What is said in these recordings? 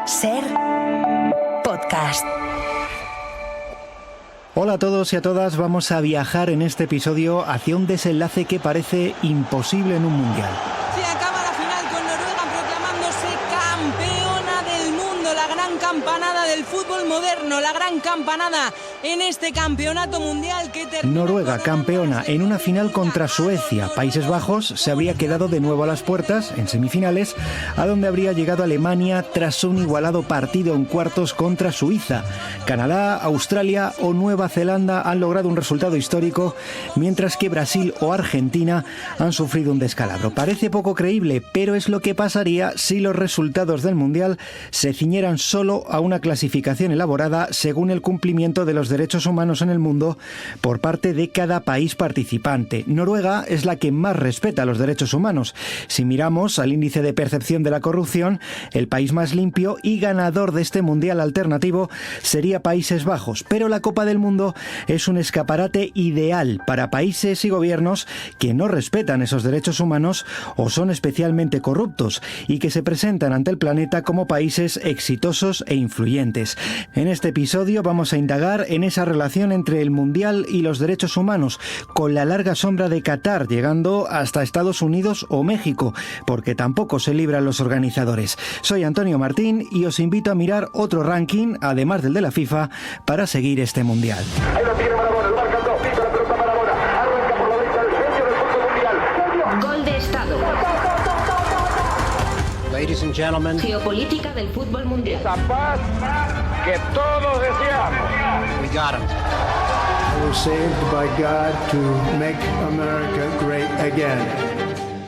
Ser podcast. Hola a todos y a todas, vamos a viajar en este episodio hacia un desenlace que parece imposible en un mundial. Se acaba la final con Noruega proclamándose campeona del mundo, la gran campanada del fútbol moderno, la gran campanada en este campeonato mundial que Noruega campeona en una final contra Suecia. Países Bajos se habría quedado de nuevo a las puertas en semifinales, a donde habría llegado Alemania tras un igualado partido en cuartos contra Suiza. Canadá, Australia o Nueva Zelanda han logrado un resultado histórico, mientras que Brasil o Argentina han sufrido un descalabro. Parece poco creíble, pero es lo que pasaría si los resultados del mundial se ciñeran solo a una clasificación elaborada según el cumplimiento de los derechos humanos en el mundo por parte de cada país participante. Noruega es la que más respeta los derechos humanos. Si miramos al índice de percepción de la corrupción, el país más limpio y ganador de este mundial alternativo sería Países Bajos, pero la Copa del Mundo es un escaparate ideal para países y gobiernos que no respetan esos derechos humanos o son especialmente corruptos y que se presentan ante el planeta como países exitosos e influyentes. En este episodio vamos a indagar en esa relación entre el mundial y los derechos humanos, con la larga sombra de Qatar llegando hasta Estados Unidos o México, porque tampoco se libran los organizadores. Soy Antonio Martín y os invito a mirar otro ranking, además del de la FIFA, para seguir este mundial. Ahí lo tiene Maradona, lo marcan dos, pisa la pelota Maradona, arranca por la derecha el genio del fútbol mundial. Gol de Estado. Ladies and gentlemen. Geopolítica del fútbol mundial. Esa paz que todos deseamos. We got him. I was saved by God to make America great again.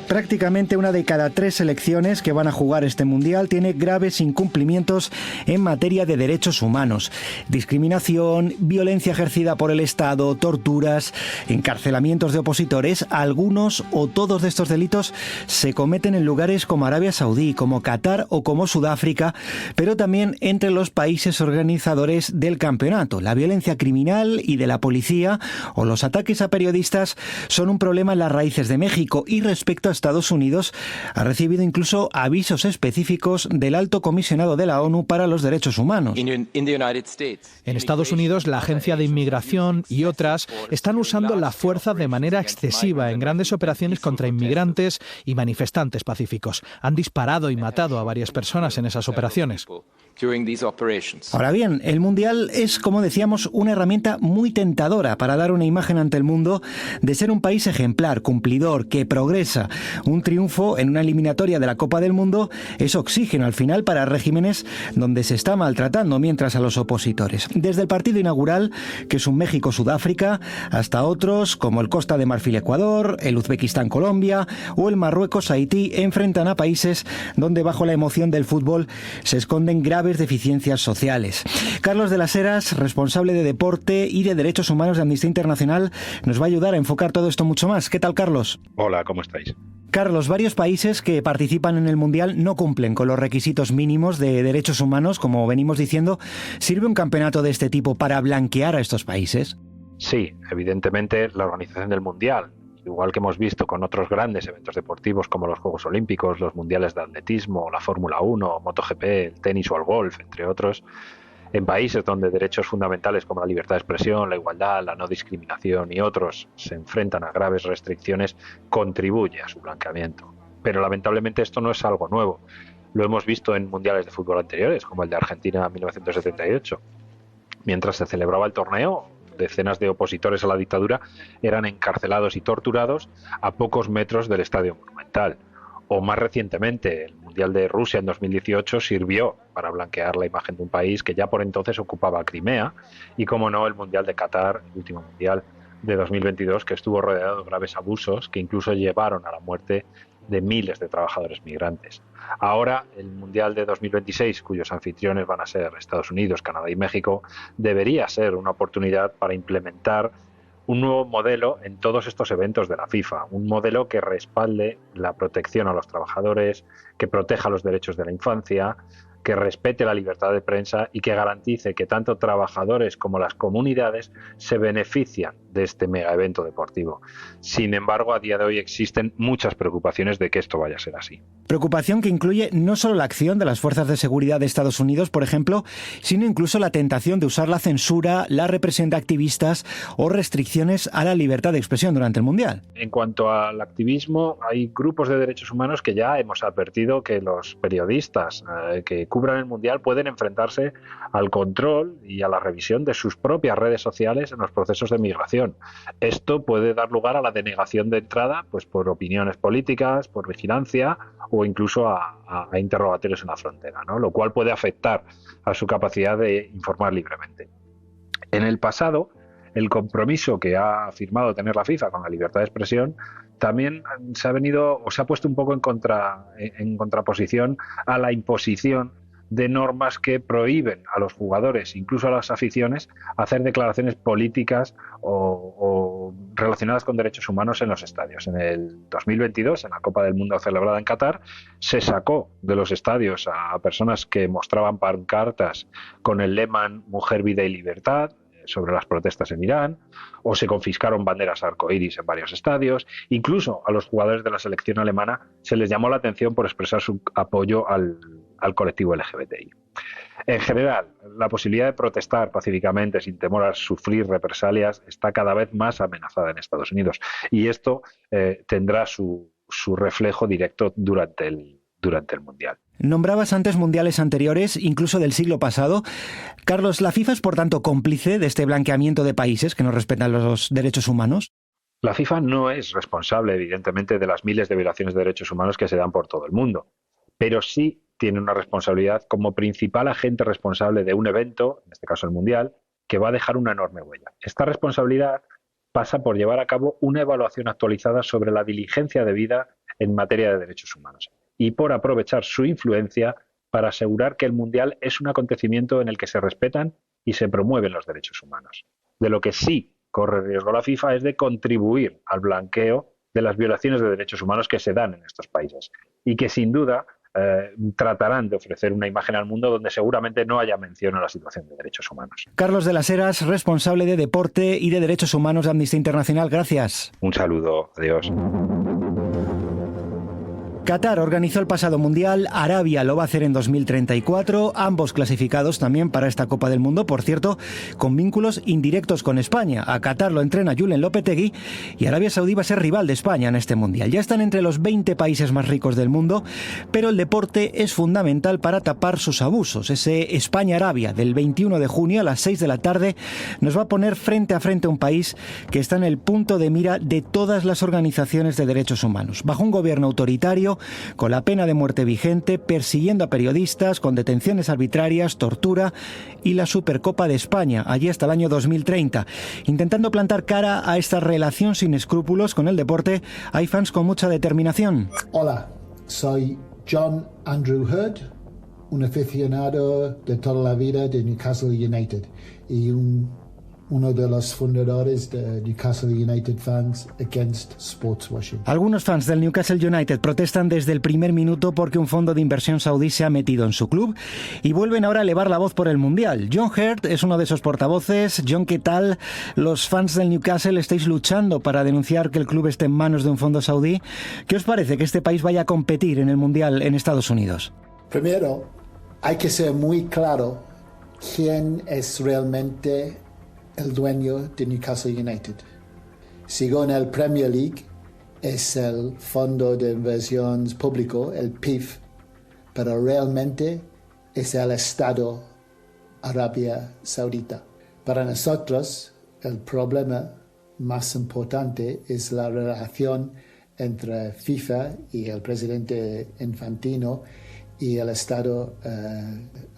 Prácticamente una de cada 3 selecciones que van a jugar este mundial tiene graves incumplimientos en materia de derechos humanos. Discriminación, violencia ejercida por el Estado, torturas, encarcelamientos de opositores. Algunos o todos de estos delitos se cometen en lugares como Arabia Saudí, como Qatar o como Sudáfrica, pero también entre los países organizadores del campeonato. La violencia criminal y de la policía o los ataques a periodistas son un problema en las raíces de México, y respecto a Estados Unidos ha recibido incluso avisos específicos del Alto Comisionado de la ONU para los Derechos Humanos. En Estados Unidos, la Agencia de Inmigración y otras están usando la fuerza de manera excesiva en grandes operaciones contra inmigrantes y manifestantes pacíficos. Han disparado y matado a varias personas en esas operaciones. Ahora bien, el Mundial es, como decíamos, una herramienta muy tentadora para dar una imagen ante el mundo de ser un país ejemplar, cumplidor, que progresa. Un triunfo en una eliminatoria de la Copa del Mundo es oxígeno al final para regímenes donde se está maltratando mientras a los opositores. Desde el partido inaugural, que es un México-Sudáfrica, hasta otros como el Costa de Marfil-Ecuador, el Uzbekistán-Colombia o el Marruecos-Haití enfrentan a países donde bajo la emoción del fútbol se esconden graves deficiencias sociales. Carlos de las Heras, responsable de deporte y de derechos humanos de Amnistía Internacional, nos va a ayudar a enfocar todo esto mucho más. ¿Qué tal, Carlos? Hola, ¿cómo estáis? Carlos, varios países que participan en el Mundial no cumplen con los requisitos mínimos de derechos humanos, como venimos diciendo. ¿Sirve un campeonato de este tipo para blanquear a estos países? Sí, evidentemente la organización del Mundial, igual que hemos visto con otros grandes eventos deportivos como los Juegos Olímpicos, los Mundiales de Atletismo, la Fórmula 1, MotoGP, el tenis o el golf, entre otros, en países donde derechos fundamentales como la libertad de expresión, la igualdad, la no discriminación y otros se enfrentan a graves restricciones, contribuye a su blanqueamiento. Pero lamentablemente esto no es algo nuevo. Lo hemos visto en mundiales de fútbol anteriores, como el de Argentina en 1978. Mientras se celebraba el torneo, decenas de opositores a la dictadura eran encarcelados y torturados a pocos metros del Estadio Monumental. O más recientemente, el Mundial de Rusia en 2018 sirvió para blanquear la imagen de un país que ya por entonces ocupaba Crimea, y como no, el Mundial de Qatar, el último Mundial de 2022, que estuvo rodeado de graves abusos que incluso llevaron a la muerte de miles de trabajadores migrantes. Ahora, el Mundial de 2026, cuyos anfitriones van a ser Estados Unidos, Canadá y México, debería ser una oportunidad para implementar un nuevo modelo en todos estos eventos de la FIFA, un modelo que respalde la protección a los trabajadores, que proteja los derechos de la infancia, que respete la libertad de prensa y que garantice que tanto trabajadores como las comunidades se benefician de este mega evento deportivo. Sin embargo, a día de hoy existen muchas preocupaciones de que esto vaya a ser así. Preocupación que incluye no solo la acción de las fuerzas de seguridad de Estados Unidos, por ejemplo, sino incluso la tentación de usar la censura, la represión de activistas o restricciones a la libertad de expresión durante el Mundial. En cuanto al activismo, hay grupos de derechos humanos que ya hemos advertido que los periodistas que cubran el Mundial pueden enfrentarse al control y a la revisión de sus propias redes sociales en los procesos de migración. Esto puede dar lugar a la denegación de entrada, pues por opiniones políticas, por vigilancia o incluso a interrogatorios en la frontera, ¿no? Lo cual puede afectar a su capacidad de informar libremente. En el pasado, el compromiso que ha firmado tener la FIFA con la libertad de expresión también se ha puesto un poco en contraposición a la imposición de normas que prohíben a los jugadores, incluso a las aficiones, hacer declaraciones políticas o relacionadas con derechos humanos en los estadios. En el 2022, en la Copa del Mundo celebrada en Qatar, se sacó de los estadios a personas que mostraban pancartas con el lema Mujer, Vida y Libertad sobre las protestas en Irán, o se confiscaron banderas arcoíris en varios estadios. Incluso a los jugadores de la selección alemana se les llamó la atención por expresar su apoyo al colectivo LGBTI. En general, la posibilidad de protestar pacíficamente sin temor a sufrir represalias está cada vez más amenazada en Estados Unidos, y esto tendrá su reflejo directo durante el Mundial. Nombrabas antes mundiales anteriores, incluso del siglo pasado. Carlos, ¿la FIFA es por tanto cómplice de este blanqueamiento de países que no respetan los derechos humanos? La FIFA no es responsable, evidentemente, de las miles de violaciones de derechos humanos que se dan por todo el mundo, pero sí tiene una responsabilidad como principal agente responsable de un evento, en este caso el Mundial, que va a dejar una enorme huella. Esta responsabilidad pasa por llevar a cabo una evaluación actualizada sobre la diligencia debida en materia de derechos humanos y por aprovechar su influencia para asegurar que el Mundial es un acontecimiento en el que se respetan y se promueven los derechos humanos. De lo que sí corre riesgo la FIFA es de contribuir al blanqueo de las violaciones de derechos humanos que se dan en estos países y que sin duda tratarán de ofrecer una imagen al mundo donde seguramente no haya mención a la situación de derechos humanos. Carlos de las Heras, responsable de Deporte y de Derechos Humanos de Amnistía Internacional, gracias. Un saludo, adiós. Qatar organizó el pasado Mundial, Arabia lo va a hacer en 2034, ambos clasificados también para esta Copa del Mundo, por cierto, con vínculos indirectos con España. A Qatar lo entrena Julen Lopetegui y Arabia Saudí va a ser rival de España en este Mundial. Ya están entre los 20 países más ricos del mundo, pero el deporte es fundamental para tapar sus abusos. Ese España-Arabia del 21 de junio a las 6 de la tarde nos va a poner frente a frente a un país que está en el punto de mira de todas las organizaciones de derechos humanos. Bajo un gobierno autoritario, con la pena de muerte vigente, persiguiendo a periodistas, con detenciones arbitrarias, tortura y la Supercopa de España, allí hasta el año 2030. Intentando plantar cara a esta relación sin escrúpulos con el deporte, hay fans con mucha determinación. Hola, soy John Andrew Hurd, un aficionado de toda la vida de Newcastle United y uno de los fundadores de Newcastle United Fans Against Sportswashing. Algunos fans del Newcastle United protestan desde el primer minuto porque un fondo de inversión saudí se ha metido en su club y vuelven ahora a elevar la voz por el Mundial. John Hurt es uno de esos portavoces. John, ¿qué tal? Los fans del Newcastle estáis luchando para denunciar que el club esté en manos de un fondo saudí. ¿Qué os parece que este país vaya a competir en el Mundial en Estados Unidos? Primero, hay que ser muy claro quién es realmente el dueño de Newcastle United. Según el Premier League, es el Fondo de Inversiones Público, el PIF, pero realmente es el Estado Arabia Saudita. Para nosotros, el problema más importante es la relación entre FIFA y el presidente Infantino y el Estado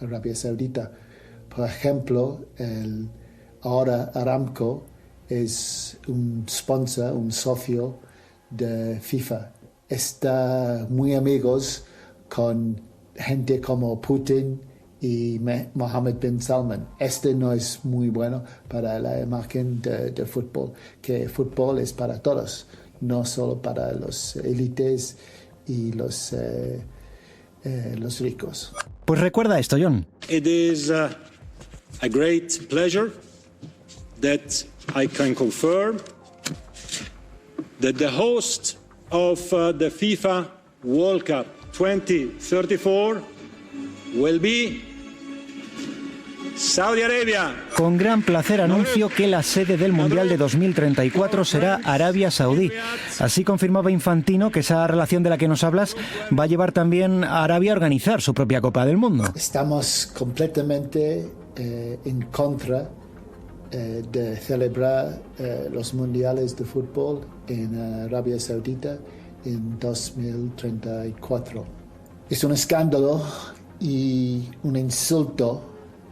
Arabia Saudita. Por ejemplo, ahora Aramco es un sponsor, un socio de FIFA. Está muy amigos con gente como Putin y Mohammed bin Salman. No es muy bueno para la imagen de fútbol, que fútbol es para todos, no solo para los élites y los los ricos. Pues recuerda esto, John. It is a great pleasure that I can confirm that the host of the FIFA World Cup 2034 will be Saudi Arabia. Con gran placer anuncio que la sede del Mundial de 2034 será Arabia Saudí. Así confirmaba Infantino que esa relación de la que nos hablas va a llevar también a Arabia a organizar su propia Copa del Mundo. Estamos completamente en contra de celebrar los mundiales de fútbol en Arabia Saudita en 2034. Es un escándalo y un insulto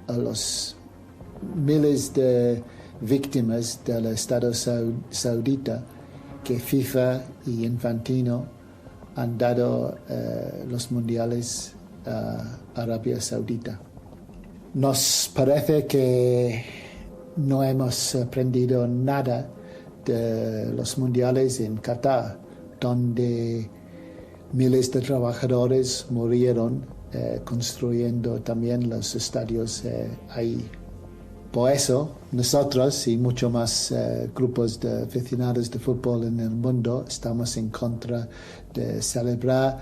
a los miles de víctimas del Estado saudita que FIFA y Infantino han dado los mundiales a Arabia Saudita. Nos parece que no hemos aprendido nada de los mundiales en Qatar, donde miles de trabajadores murieron construyendo también los estadios ahí. Por eso, nosotros y mucho más grupos de aficionados de fútbol en el mundo estamos en contra de celebrar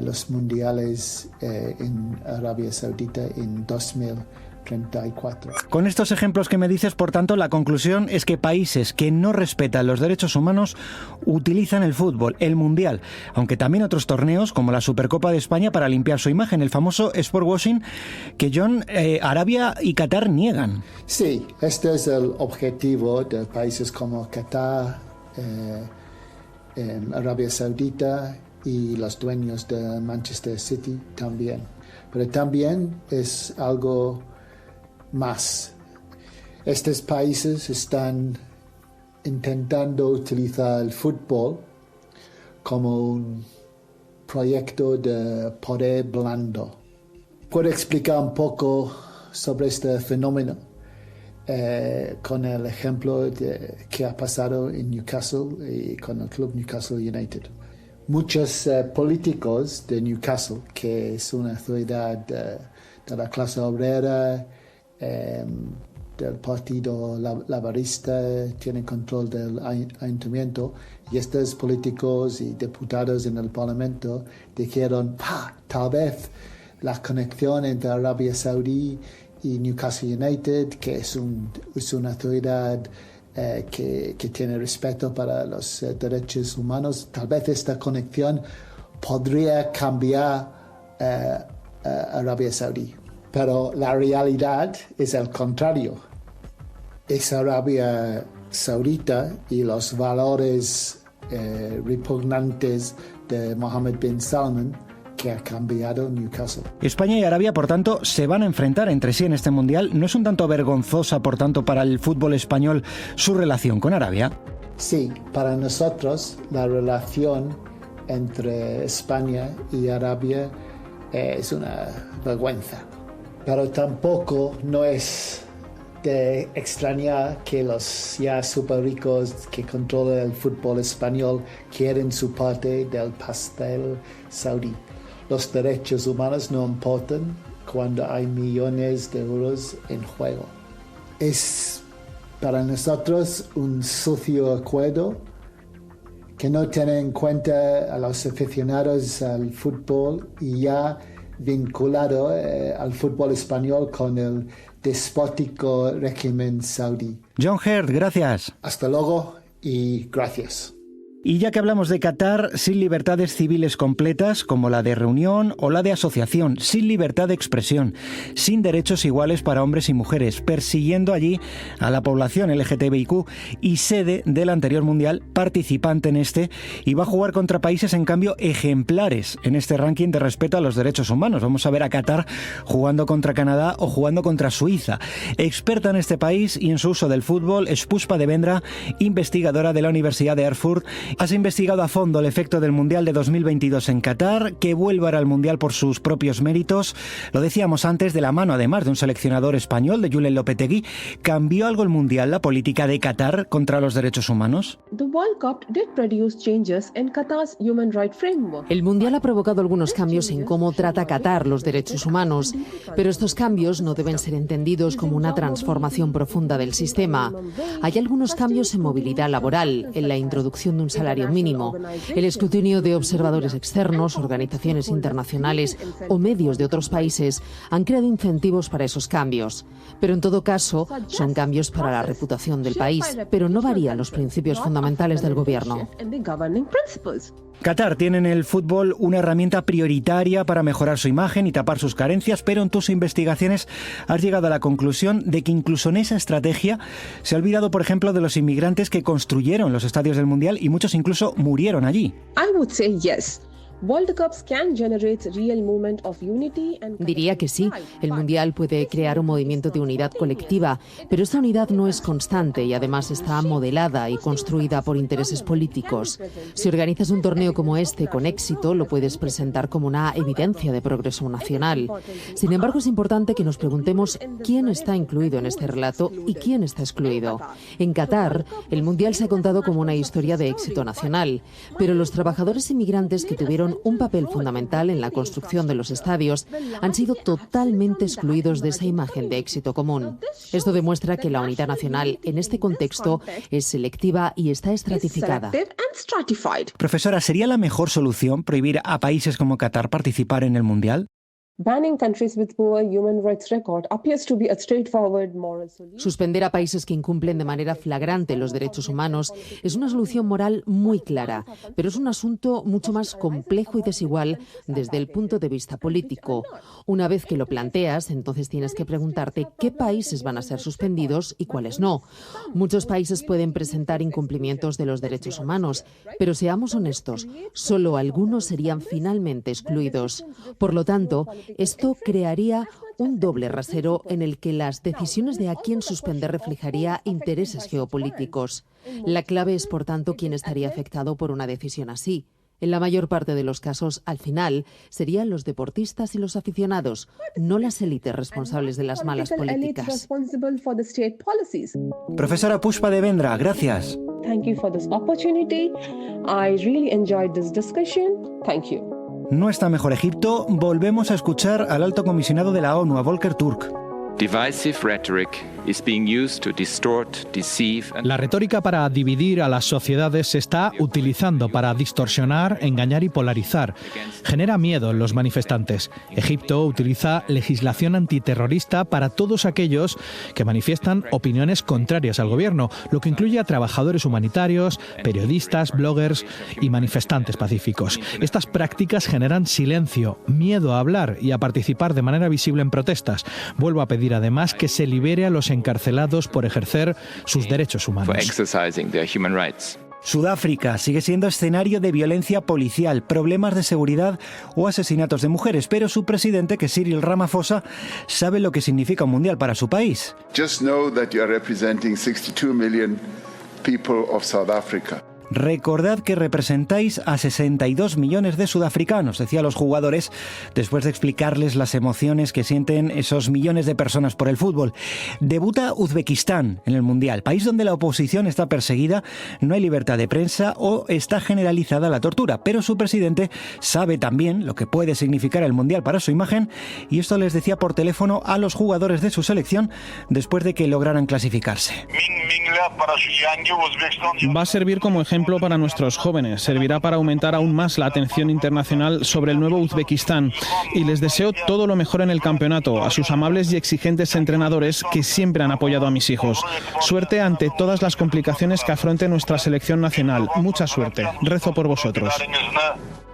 los mundiales en Arabia Saudita en 2034. Con estos ejemplos que me dices, por tanto, la conclusión es que países que no respetan los derechos humanos utilizan el fútbol, el Mundial, aunque también otros torneos como la Supercopa de España para limpiar su imagen, el famoso sportwashing que John, Arabia y Qatar niegan. Sí, este es el objetivo de países como Qatar, Arabia Saudita y los dueños de Manchester City también. Pero también es algo más. Estos países están intentando utilizar el fútbol como un proyecto de poder blando. ¿Puedo explicar un poco sobre este fenómeno con el ejemplo que ha pasado en Newcastle y con el club Newcastle United? Muchos políticos de Newcastle, que es una ciudad de la clase obrera, del partido laborista, tienen control del ayuntamiento, y estos políticos y diputados en el parlamento dijeron, tal vez la conexión entre Arabia Saudí y Newcastle United, que es una ciudad que tiene respeto para los derechos humanos, tal vez esta conexión podría cambiar Arabia Saudí. Pero la realidad es el contrario. Es Arabia Saudita y los valores repugnantes de Mohammed bin Salman que ha cambiado Newcastle. España y Arabia, por tanto, se van a enfrentar entre sí en este Mundial. ¿No es un tanto vergonzosa, por tanto, para el fútbol español su relación con Arabia? Sí, para nosotros la relación entre España y Arabia es una vergüenza. Pero tampoco no es de extrañar que los ya súper ricos que controlan el fútbol español quieren su parte del pastel saudí. Los derechos humanos no importan cuando hay millones de euros en juego. Es para nosotros un sucio acuerdo que no tiene en cuenta a los aficionados al fútbol y ya vinculado al fútbol español con el despótico régimen saudí. John Heard, gracias. Hasta luego y gracias. Y ya que hablamos de Qatar, sin libertades civiles completas como la de reunión o la de asociación, sin libertad de expresión, sin derechos iguales para hombres y mujeres, persiguiendo allí a la población LGTBIQ y sede del anterior mundial, participante en este, y va a jugar contra países en cambio ejemplares en este ranking de respeto a los derechos humanos. Vamos a ver a Qatar jugando contra Canadá o jugando contra Suiza. Experta en este país y en su uso del fútbol es Puspa de Vendra, investigadora de la Universidad de Erfurt Has investigado a fondo el efecto del Mundial de 2022 en Qatar, que vuelva al Mundial por sus propios méritos. Lo decíamos antes, de la mano además de un seleccionador español, de Julen Lopetegui. ¿Cambió algo el Mundial, la política de Qatar contra los derechos humanos? El Mundial ha provocado algunos cambios en cómo trata Qatar los derechos humanos, pero estos cambios no deben ser entendidos como una transformación profunda del sistema. Hay algunos cambios en movilidad laboral, en la introducción de un salario mínimo, el escrutinio de observadores externos, organizaciones internacionales o medios de otros países han creado incentivos para esos cambios. Pero en todo caso, son cambios para la reputación del país, pero no varían los principios fundamentales del gobierno. Qatar tiene en el fútbol una herramienta prioritaria para mejorar su imagen y tapar sus carencias, pero en tus investigaciones has llegado a la conclusión de que incluso en esa estrategia se ha olvidado, por ejemplo, de los inmigrantes que construyeron los estadios del Mundial y muchos incluso murieron allí. Diría que sí. El Mundial puede crear un movimiento de unidad colectiva, pero esta unidad no es constante y además está modelada y construida por intereses políticos. Si organizas un torneo como este con éxito, lo puedes presentar como una evidencia de progreso nacional. Sin embargo, es importante que nos preguntemos quién está incluido en este relato y quién está excluido. En Qatar, el Mundial se ha contado como una historia de éxito nacional, pero los trabajadores inmigrantes que tuvieron un papel fundamental en la construcción de los estadios han sido totalmente excluidos de esa imagen de éxito común. Esto demuestra que la unidad nacional en este contexto es selectiva y está estratificada. Profesora, ¿sería la mejor solución prohibir a países como Qatar participar en el Mundial? Suspender a países que incumplen de manera flagrante los derechos humanos es una solución moral muy clara, pero es un asunto mucho más complejo y desigual desde el punto de vista político. Una vez que lo planteas, entonces tienes que preguntarte qué países van a ser suspendidos y cuáles no. Muchos países pueden presentar incumplimientos de los derechos humanos, pero seamos honestos, solo algunos serían finalmente excluidos. Por lo tanto, esto crearía un doble rasero en el que las decisiones de a quién suspender reflejaría intereses geopolíticos. La clave es, por tanto, quién estaría afectado por una decisión así. En la mayor parte de los casos, al final, serían los deportistas y los aficionados, no las élites responsables de las malas políticas. Profesora Pushpa Devendra, gracias. No está mejor Egipto. Volvemos a escuchar al alto comisionado de la ONU, a Volker Turk. La retórica para dividir a las sociedades se está utilizando para distorsionar, engañar y polarizar. Genera miedo en los manifestantes. Egipto utiliza legislación antiterrorista para todos aquellos que manifiestan opiniones contrarias al gobierno, lo que incluye a trabajadores humanitarios, periodistas, bloggers y manifestantes pacíficos. Estas prácticas generan silencio, miedo a hablar y a participar de manera visible en protestas. Vuelvo a pedir además que se libere a los encarcelados por ejercer sus derechos humanos. Sudáfrica sigue siendo escenario de violencia policial, problemas de seguridad o asesinatos de mujeres, pero su presidente, que es Cyril Ramaphosa, sabe lo que significa un mundial para su país. Just know that you are representing 62 million people of South Africa. Recordad que representáis a 62 millones de sudafricanos, decía a los jugadores después de explicarles las emociones que sienten esos millones de personas por el fútbol. Debuta Uzbekistán en el Mundial, país donde la oposición está perseguida, no hay libertad de prensa o está generalizada la tortura, pero su presidente sabe también lo que puede significar el Mundial para su imagen y esto les decía por teléfono a los jugadores de su selección después de que lograran clasificarse. Va a servir como ejemplo para nuestros jóvenes, servirá para aumentar aún más la atención internacional sobre el nuevo Uzbekistán y les deseo todo lo mejor en el campeonato, a sus amables y exigentes entrenadores que siempre han apoyado a mis hijos. Suerte ante todas las complicaciones que afronte nuestra selección nacional, mucha suerte, rezo por vosotros.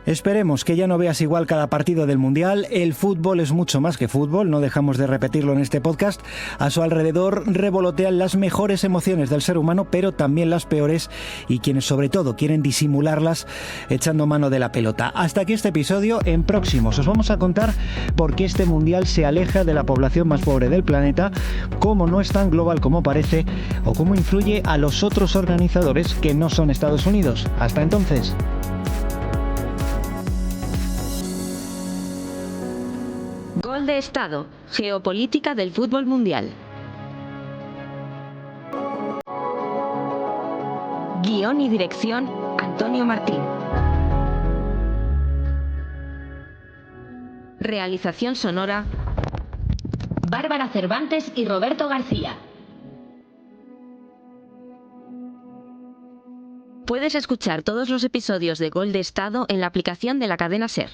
Esperemos que ya no veas igual cada partido del Mundial. El fútbol es mucho más que fútbol, no dejamos de repetirlo en este podcast. A su alrededor revolotean las mejores emociones del ser humano, pero también las peores, y quienes sobre todo quieren disimularlas echando mano de la pelota. Hasta aquí este episodio. En próximos os vamos a contar por qué este Mundial se aleja de la población más pobre del planeta, cómo no es tan global como parece, o cómo influye a los otros organizadores que no son Estados Unidos. Hasta entonces. Gol de Estado, geopolítica del fútbol mundial. Guión y dirección, Antonio Martín. Realización sonora, Bárbara Cervantes y Roberto García. Puedes escuchar todos los episodios de Gol de Estado en la aplicación de la cadena SER.